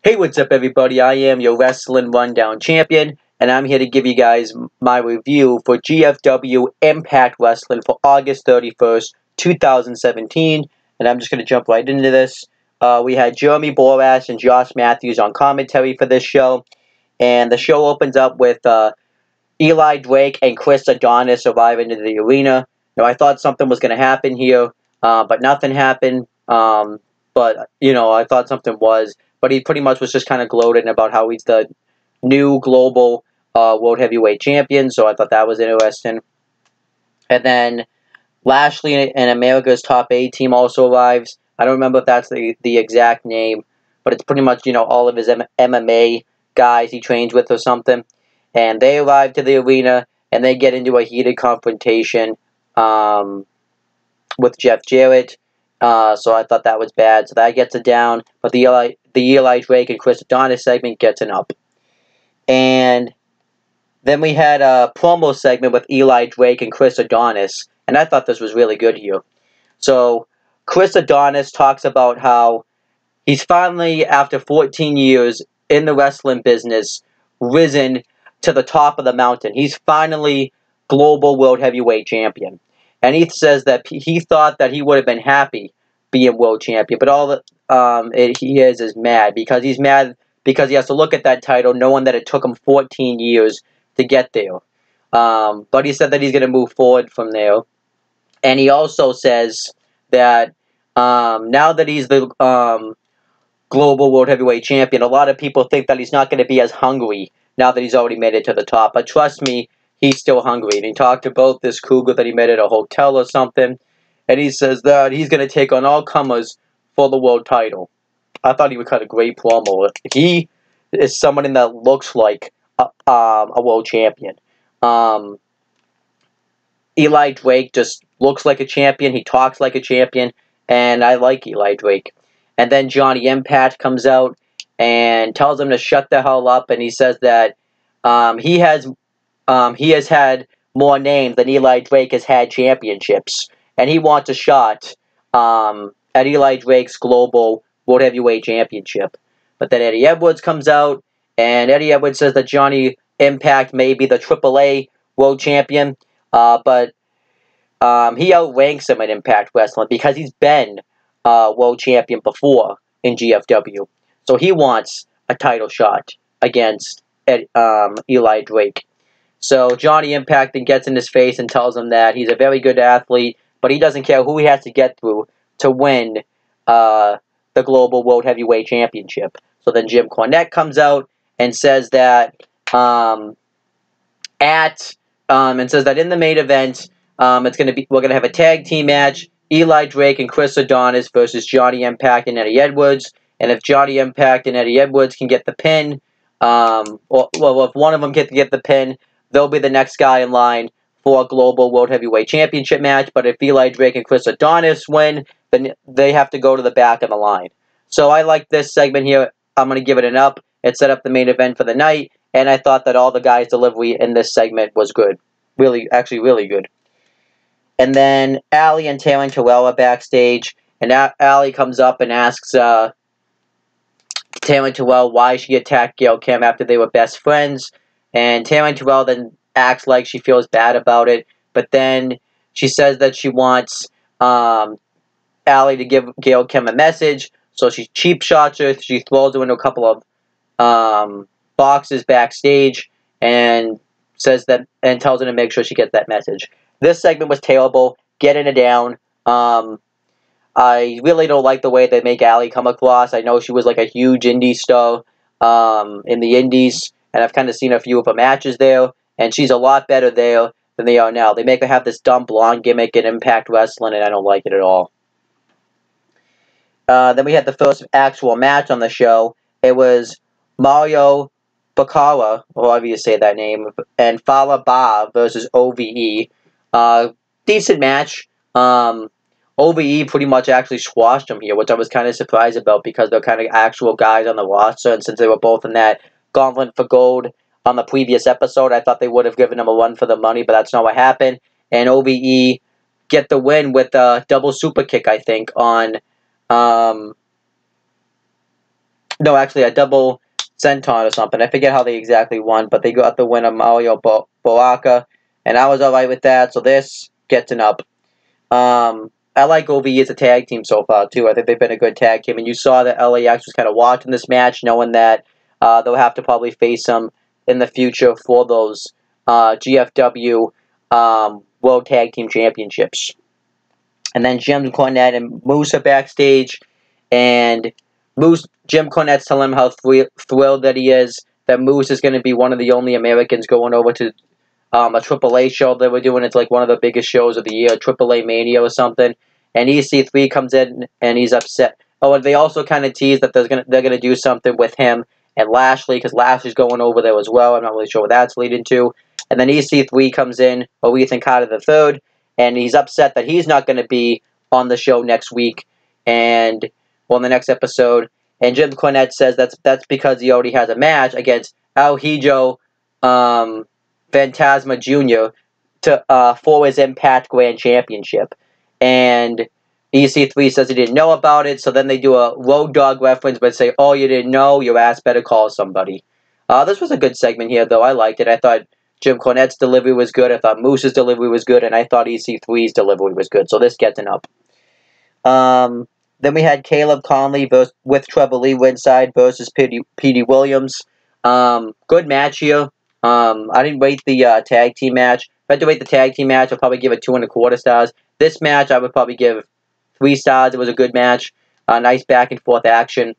Hey, what's up, everybody? I am your Wrestling Rundown Champion, and I'm here to give you guys my review for G.F.W. Impact Wrestling for August 31st, 2017. And I'm just going to jump right into this. We had Jeremy Borash and Josh Matthews on commentary for this show. And the show opens up with Eli Drake and Chris Adonis arriving into the arena. Now, I thought something was going to happen here, but nothing happened. But I thought something was. But he pretty much was just kind of gloating about how he's the new global World Heavyweight Champion, so I thought that was interesting. And then Lashley and America's Top A team also arrives. I don't remember if that's the exact name, but it's pretty much, all of his MMA guys he trains with or something. And they arrive to the arena, and they get into a heated confrontation with Jeff Jarrett. So I thought that was bad. So that gets it down. But the Eli Drake and Chris Adonis segment gets an up. And then we had a promo segment with Eli Drake and Chris Adonis. And I thought this was really good here. So Chris Adonis talks about how he's finally, after 14 years in the wrestling business, risen to the top of the mountain. He's finally global world heavyweight champion. And he says that he thought that he would have been happy being world champion, but all that he is mad because he's mad because he has to look at that title knowing that it took him 14 years to get there. But he said that he's going to move forward from there. And he also says that now that he's the global world heavyweight champion, a lot of people think that he's not going to be as hungry now that he's already made it to the top. But trust me, he's still hungry. And he talked about this cougar that he met at a hotel or something. And he says that he's going to take on all comers for the world title. I thought he would cut a great promo. He is somebody that looks like a world champion. Eli Drake just looks like a champion. He talks like a champion. And I like Eli Drake. And then Johnny Impact comes out and tells him to shut the hell up. And he says that he has had more names than Eli Drake has had championships. And he wants a shot at Eli Drake's global World Heavyweight Championship. But then Eddie Edwards comes out, and Eddie Edwards says that Johnny Impact may be the AAA World Champion, but he outranks him in Impact Wrestling because he's been World Champion before in G.F.W. So he wants a title shot against Eli Drake. So Johnny Impact then gets in his face and tells him that he's a very good athlete, but he doesn't care who he has to get through to win the Global World Heavyweight Championship. So then Jim Cornette comes out and says that and says that in the main event, we're gonna have a tag team match: Eli Drake and Chris Adonis versus Johnny Impact and Eddie Edwards. And if Johnny Impact and Eddie Edwards can get the pin, if one of them can get the pin, they'll be the next guy in line for a Global World Heavyweight Championship match. But if Eli Drake and Chris Adonis win, then they have to go to the back of the line. So I like this segment here. I'm going to give it an up. It set up the main event for the night, and I thought that all the guys' delivery in this segment was good. Actually really good. And then Allie and Taryn Terrell are backstage, and Allie comes up and asks Taryn Terrell why she attacked Gail Kim after they were best friends. And Taryn Terrell then acts like she feels bad about it, but then she says that she wants Allie to give Gail Kim a message, so she cheap shots her. She throws her into a couple of boxes backstage and tells her to make sure she gets that message. This segment was terrible, getting it down. I really don't like the way they make Allie come across. I know she was like a huge indie star in the indies, and I've kind of seen a few of her matches there, and she's a lot better there than they are now. They make her have this dumb blonde gimmick in Impact Wrestling, and I don't like it at all. Then we had the first actual match on the show. It was Mario Baccara, or however you say that name, and Fala Ba versus OVE. Decent match. OVE pretty much actually squashed them here, which I was kind of surprised about because they're kind of actual guys on the roster, and since they were both in that Gauntlet for Gold on the previous episode, I thought they would have given them a run for the money, but that's not what happened. And OVE get the win with a double super kick, I think, on No, actually, a double senton or something. I forget how they exactly won, but they got the win of Mario Boaka, and I was alright with that, so this gets an up. I like OVE as a tag team so far, too. I think they've been a good tag team, and you saw that LAX was kind of watching this match, knowing that they'll have to probably face them in the future for those G.F.W. World Tag Team Championships. And then Jim Cornette and Moose are backstage, and Jim Cornette's telling him how thrilled that he is that Moose is going to be one of the only Americans going over to a AAA show they were doing. It's like one of the biggest shows of the year, AAA Mania or something. And EC3 comes in and he's upset. Oh, and they also kind of tease that they're gonna do something with him and Lashley, because Lashley's going over there as well. I'm not really sure what that's leading to. And then EC3 comes in, or Ethan Carter III, and he's upset that he's not going to be on the show next week, and well, in the next episode. And Jim Cornette says that's because he already has a match against El Hijo Fantasma Jr. For his Impact Grand Championship. And EC3 says he didn't know about it, so then they do a Road Dogg reference, but say, oh, you didn't know, your ass better call somebody. This was a good segment here, though. I liked it. I thought Jim Cornette's delivery was good, I thought Moose's delivery was good, and I thought EC3's delivery was good, so this gets an up. Then we had Caleb Conley with Trevor Lee ringside versus Petey Williams. Good match here. I didn't rate the tag team match. If I had to rate the tag team match, I'd probably give it 2.25 stars. This match, I would probably give 3 stars. It was a good match. Nice back-and-forth action.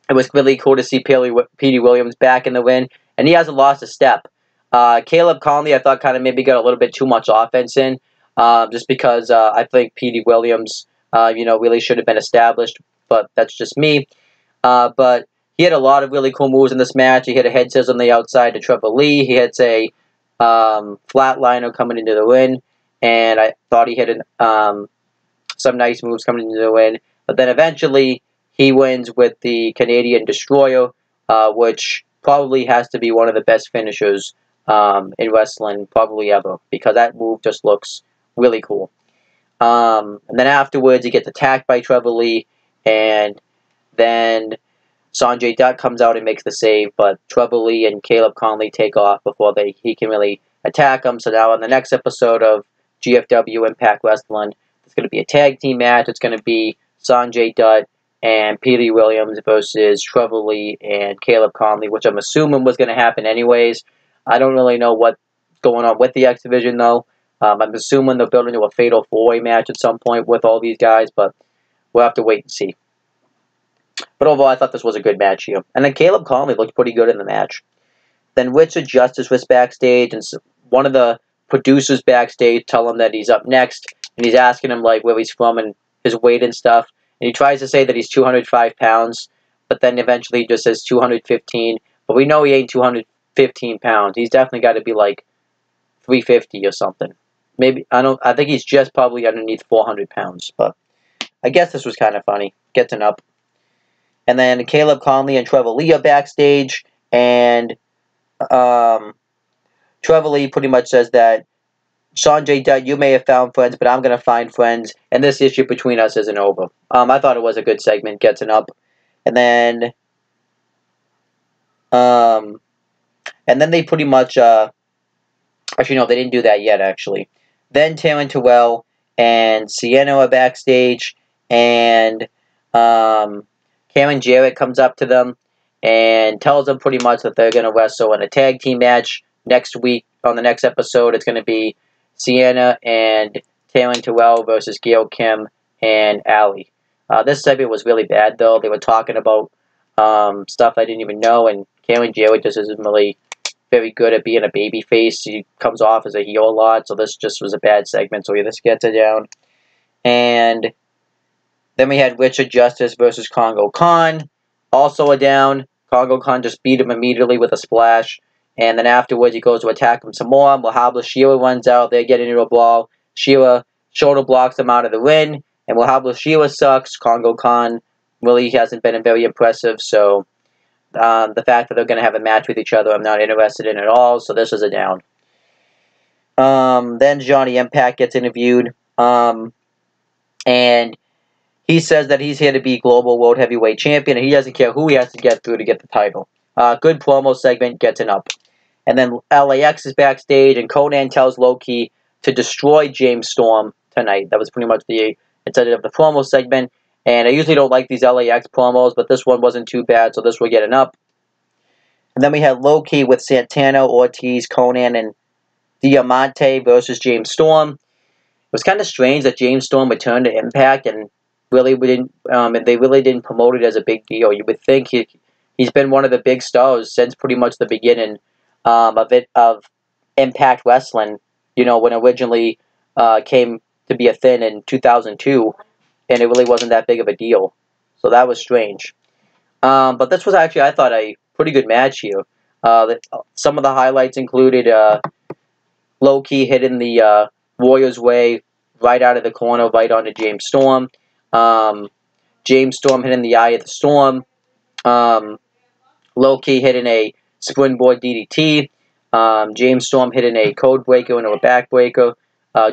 It was really cool to see Petey Williams back in the win, and he hasn't lost a step. Caleb Conley, I thought, kind of maybe got a little bit too much offense in, just because I think Petey Williams, really should have been established, but that's just me. But he had a lot of really cool moves in this match. He hit a head scissors on the outside to Trevor Lee. He hits a flatliner coming into the win, and I thought he hit some nice moves coming into the win. But then eventually he wins with the Canadian Destroyer, which probably has to be one of the best finishers in wrestling probably ever, because that move just looks really cool. And then afterwards he gets attacked by Trevor Lee, and then Sanjay Dutt comes out and makes the save, but Trevor Lee and Caleb Conley take off before he can really attack him. So now in the next episode of G.F.W. Impact Wrestling, it's going to be a tag team match. It's going to be Sanjay Dutt and Petey Williams versus Trevor Lee and Caleb Conley, which I'm assuming was going to happen anyways. I don't really know what's going on with the X Division, though. I'm assuming they'll build into a fatal 4-way match at some point with all these guys, but we'll have to wait and see. But overall, I thought this was a good match here. And then Caleb Conley looked pretty good in the match. Then Richard Justice was backstage, and one of the producers backstage tell him that he's up next, and he's asking him like where he's from and his weight and stuff. And he tries to say that he's 205 pounds, but then eventually he just says 215. But we know he ain't 215 pounds. He's definitely got to be like 350 or something. Maybe, I think he's just probably underneath 400 pounds. But I guess this was kind of funny. Gets an up. And then Caleb Conley and Trevor Lee are backstage, and Trevor Lee pretty much says that, Sanjay Dutt, you may have found friends, but I'm going to find friends, and this issue between us isn't over. I thought it was a good segment. Gets an up. And then they pretty much, actually no, they didn't do that yet, actually. Then Taryn Terrell and Sienna are backstage, and Karen Jarrett comes up to them and tells them pretty much that they're going to wrestle in a tag team match next week. On the next episode, it's going to be Sienna and Taryn Terrell versus Gail Kim and Allie. This segment was really bad, though. They were talking about stuff I didn't even know, and Karen Jarrett just isn't really very good at being a baby face. He comes off as a heel a lot, so this just was a bad segment, so yeah, this gets it down. And then we had Richard Justice versus Congo Khan, also a down. Congo Khan just beat him immediately with a splash, and then afterwards he goes to attack him some more. Wahabla Sheila runs out, they get into a brawl. Sheila shoulder blocks him out of the ring, and Wahabla Sheila sucks. Congo Khan really hasn't been very impressive, so the fact that they're going to have a match with each other I'm not interested in at all, so this is a down. Then Johnny Impact gets interviewed, and He says that he's here to be global world heavyweight champion, and he doesn't care who he has to get through to get the title. Good promo segment, gets an up. And then LAX is backstage, and Conan tells Loki to destroy James Storm tonight. That was pretty much the intent of the promo segment. And I usually don't like these LAX promos, but this one wasn't too bad, so this will get an up. And then we had Loki with Santana, Ortiz, Conan, and Diamante versus James Storm. It was kind of strange that James Storm returned to Impact, and they really didn't promote it as a big deal. You would think he's been one of the big stars since pretty much the beginning of Impact Wrestling. You know, when originally came to be a thing in 2002, and it really wasn't that big of a deal. So that was strange. But this was actually, I thought, a pretty good match here. Some of the highlights included Loki hitting the Warrior's Way right out of the corner, right onto James Storm. James Storm hitting the Eye of the Storm. Loki hitting a springboard DDT. James Storm hitting a code breaker into a backbreaker.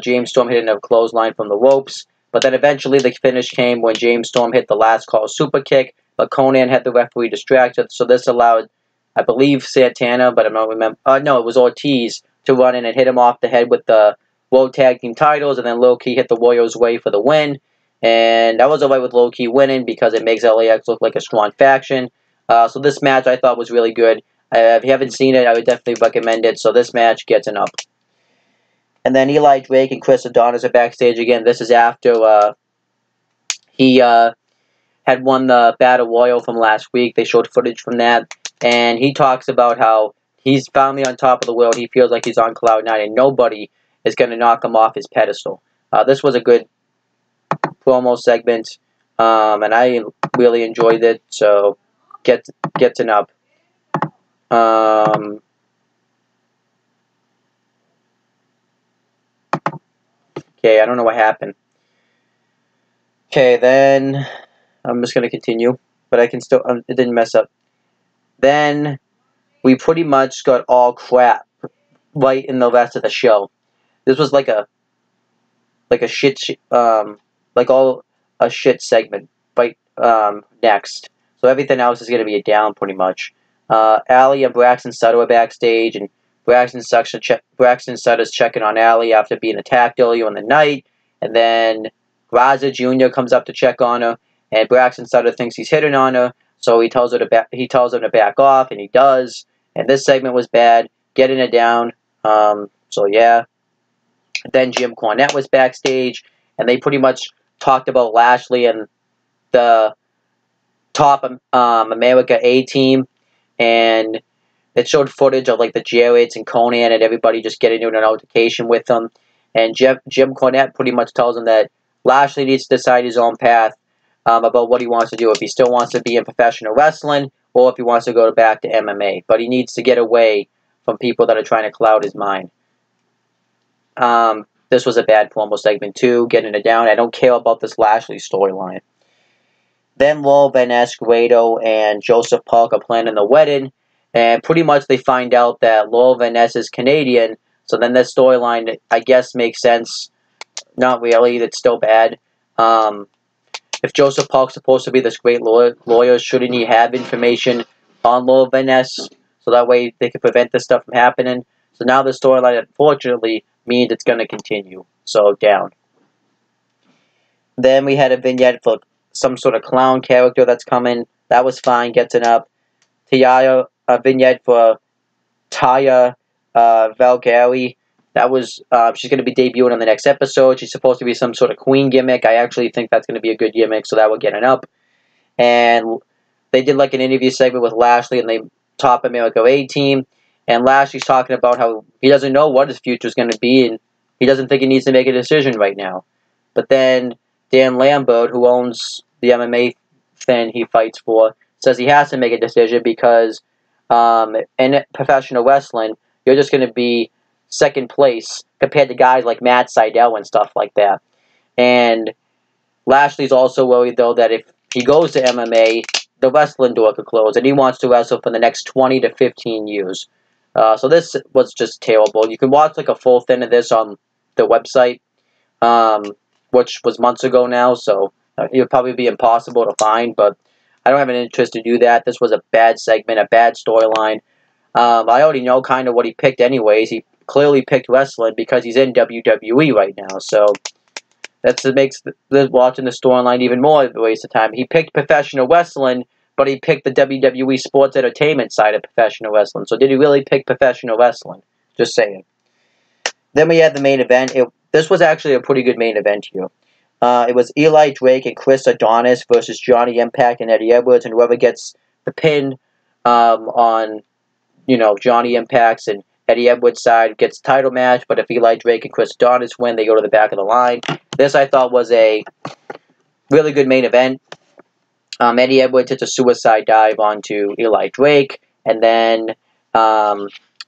James Storm hitting a clothesline from the ropes. But then eventually the finish came when James Storm hit the last call super kick. But Conan had the referee distracted, so this allowed, I believe, Santana, but I don't remember. No, it was Ortiz to run in and hit him off the head with the World Tag Team titles, and then Loki hit the Warriors' Way for the win. And that was alright with Loki winning because it makes LAX look like a strong faction. So this match I thought was really good. If you haven't seen it, I would definitely recommend it. So this match gets an up. And then Eli Drake and Chris Adonis are backstage again. This is after he had won the Battle Royal from last week. They showed footage from that. And he talks about how he's finally on top of the world. He feels like he's on cloud nine, and nobody is going to knock him off his pedestal. This was a good promo segment, and I really enjoyed it. So gets an up. Okay, I don't know what happened. Okay, then I'm just going to continue, but I can still, it didn't mess up. Then we pretty much got all crap right in the rest of the show. This was like a shit, a shit segment right next. So everything else is going to be a down pretty much. Allie and Braxton Sutter are backstage, and Braxton Sutter's checking on Allie after being attacked earlier in the night, and then Raza Jr. comes up to check on her, and Braxton Sutter thinks he's hitting on her, so he tells him to back off, and he does. And this segment was bad, getting it down. So yeah. Then Jim Cornette was backstage, and they pretty much talked about Lashley and the top America A team, and it showed footage of like the Jarretts and Conan and everybody just getting into an altercation with them. And Jim Cornette pretty much tells him that Lashley needs to decide his own path about what he wants to do, if he still wants to be in professional wrestling or if he wants to go back to MMA. But he needs to get away from people that are trying to cloud his mind. This was a bad promo segment too, getting it down. I don't care about this Lashley storyline. Then Lowell Van Ness, Guido, and Joseph Park are planning the wedding, and pretty much they find out that Lowell Van Ness is Canadian, so then this storyline, I guess, makes sense. Not really, it's still bad. If Joseph Park's supposed to be this great lawyer, shouldn't he have information on Lowell Van Ness, so that way they can prevent this stuff from happening? So now the storyline, unfortunately, means it's going to continue. So, down. Then we had a vignette for some sort of clown character that's coming. That was fine, gets it up. Taya, a vignette for Taya Valkyrie. That was, she's going to be debuting on the next episode. She's supposed to be some sort of queen gimmick. I actually think that's going to be a good gimmick, so that will get it up. And they did like an interview segment with Lashley and the Top America A team. And Lashley's talking about how he doesn't know what his future is going to be, and he doesn't think he needs to make a decision right now. But then Dan Lambert, who owns the MMA thing he fights for, says he has to make a decision because in professional wrestling, you're just going to be second place compared to guys like Matt Sydal and stuff like that. And Lashley's also worried, though, that if he goes to MMA, the wrestling door could close, and he wants to wrestle for the next 20 to 15 years. So this was just terrible. You can watch like a full thing of this on the website, which was months ago now, so It would probably be impossible to find, but I don't have an interest to do that. This was a bad segment, a bad storyline. I already know kind of what he picked anyways. He clearly picked wrestling because he's in WWE right now, so that makes watching the storyline even more of a waste of time. He picked professional wrestling, but he picked the WWE sports entertainment side of professional wrestling. So did he really pick professional wrestling? Just saying. Then we had the main event. This was actually a pretty good main event here. It was Eli Drake and Chris Adonis versus Johnny Impac and Eddie Edwards, and whoever gets the pin on, Johnny Impac's and Eddie Edwards' side gets the title match. But if Eli Drake and Chris Adonis win, they go to the back of the line. This, I thought, was a really good main event. Eddie Edwards hits a suicide dive onto Eli Drake, and then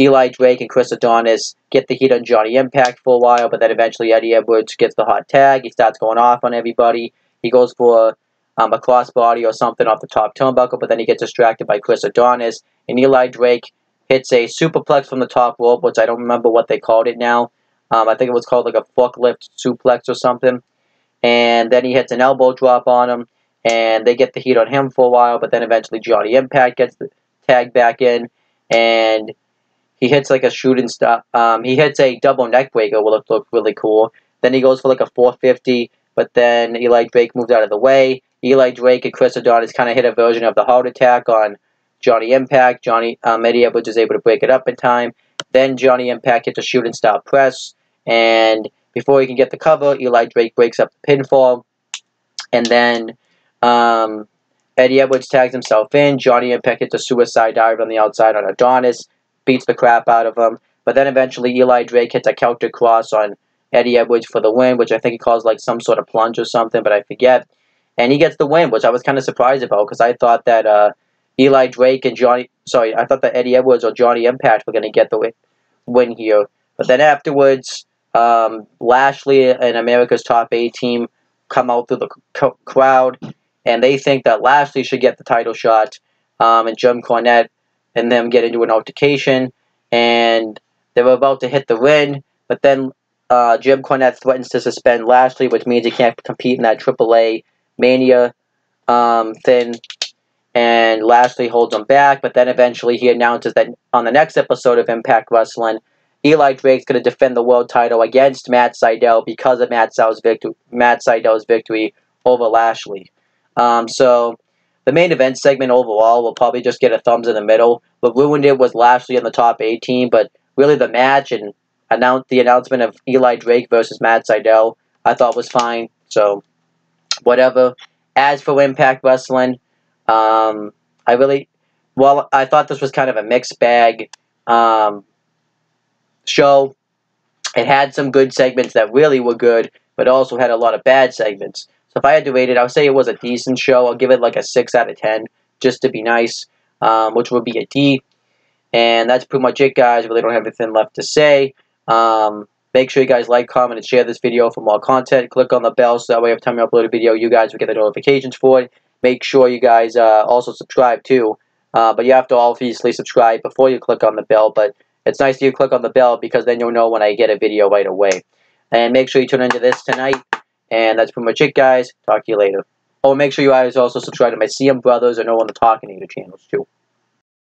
Eli Drake and Chris Adonis get the heat on Johnny Impac for a while, but then eventually Eddie Edwards gets the hot tag. He starts going off on everybody. He goes for a crossbody or something off the top turnbuckle, but then he gets distracted by Chris Adonis, and Eli Drake hits a superplex from the top rope, which I don't remember what they called it now. I think it was called like a forklift suplex or something. And then he hits an elbow drop on him, and they get the heat on him for a while, but then eventually Johnny Impac gets the tag back in, and he hits like a shooting star. He hits a double neck breaker, which looked really cool. Then he goes for like a 450, but then Eli Drake moves out of the way. Eli Drake and Chris Adonis kind of hit a version of the heart attack on Johnny Impac. Eddie Edwards is able to break it up in time. Then Johnny Impac hits a shooting star press, and before he can get the cover, Eli Drake breaks up the pinfall. And then Eddie Edwards tags himself in. Johnny Impac hits a suicide dive on the outside on Adonis, beats the crap out of him. But then eventually Eli Drake hits a counter cross on Eddie Edwards for the win, which I think he calls like some sort of plunge or something, but I forget. And he gets the win, which I was kind of surprised about, because I thought that Eli Drake and I thought that Eddie Edwards or Johnny Impact were going to get the win here. But then afterwards, Lashley and America's Top 8 team come out through the crowd, and they think that Lashley should get the title shot, and Jim Cornette and them get into an altercation, and they were about to hit the ring, but then Jim Cornette threatens to suspend Lashley, which means he can't compete in that AAA Mania thing, and Lashley holds him back, but then eventually he announces that on the next episode of Impact Wrestling, Eli Drake's going to defend the world title against Matt Sydal because of Matt Sydal's victory over Lashley. So the main event segment overall will probably just get a thumbs in the middle. What ruined it was Lashley in the top 18, but really the match and the announcement of Eli Drake versus Matt Sydal I thought was fine. So whatever. As for Impact Wrestling, I thought this was kind of a mixed bag show. It had some good segments that really were good, but also had a lot of bad segments. So if I had to rate it, I would say it was a decent show. I'll give it like a 6 out of 10, just to be nice, which would be a D. And that's pretty much it, guys. I really don't have anything left to say. Make sure you guys like, comment, and share this video for more content. Click on the bell so that way every time I upload a video, you guys will get the notifications for it. Make sure you guys also subscribe too. But you have to obviously subscribe before you click on the bell. But it's nice that you click on the bell because then you'll know when I get a video right away. And make sure you tune into this tonight. And that's pretty much it, guys. Talk to you later. Oh, make sure you guys also subscribe to my CM Brothers and No One the Talking channels too.